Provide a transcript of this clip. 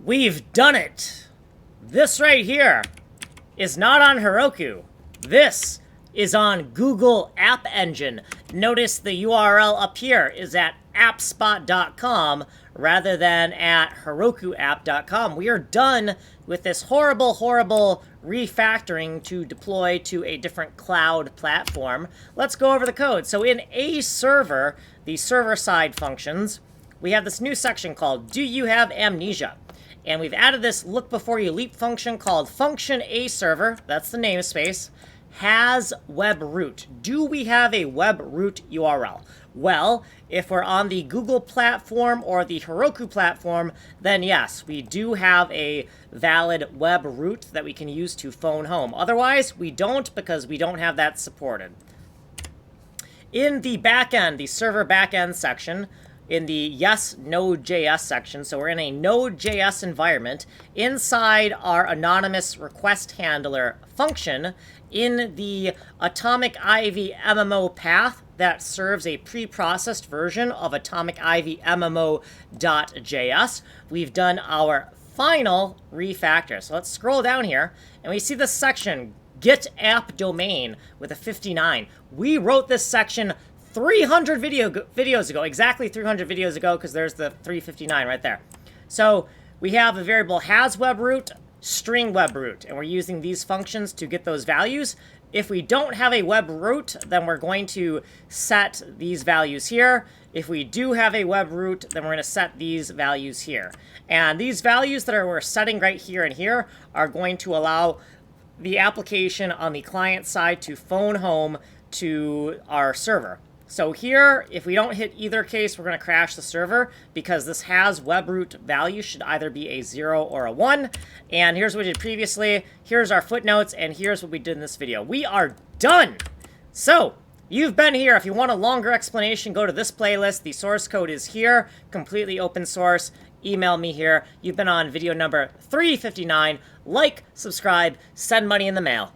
We've done it! This right here is not on Heroku. This is on Google App Engine. Notice the URL up here is at appspot.com rather than at herokuapp.com. We are done with this horrible refactoring to deploy to a different cloud platform. Let's go over the code. So in a server, the server-side functions, we have this new section called Do You Have Amnesia? And we've added this look before you leap function called function a server, that's the namespace, has web root. Do we have a web root URL? Well, if we're on the Google platform or the Heroku platform, then yes, we do have a valid web root that we can use to phone home. Otherwise, we don't, because we don't have that supported. In the backend, the server backend section, in the yes Node.js section, so we're in a Node.js environment, inside our anonymous request handler function, in the Atomic Ivy MMO path that serves a pre-processed version of Atomic Ivy MMO.js, we've done our final refactor. So let's scroll down here, and we see this section, Get App Domain, with a 59. We wrote this section 300 videos ago, exactly 300 videos ago, because there's the 359 right there. So we have a variable has web root, string web root, and we're using these functions to get those values. If we don't have a web root, then we're going to set these values here. If we do have a web root, then we're going to set these values here. And these values that we're setting right here and here are going to allow the application on the client side to phone home to our server. So here, if we don't hit either case, we're going to crash the server, because this has web root value should either be a 0 or a 1. And here's what we did previously. Here's our footnotes, and here's what we did in this video. We are done! So, you've been here. If you want a longer explanation, go to this playlist. The source code is here, completely open source. Email me here. You've been on video number 359. Like, subscribe, send money in the mail.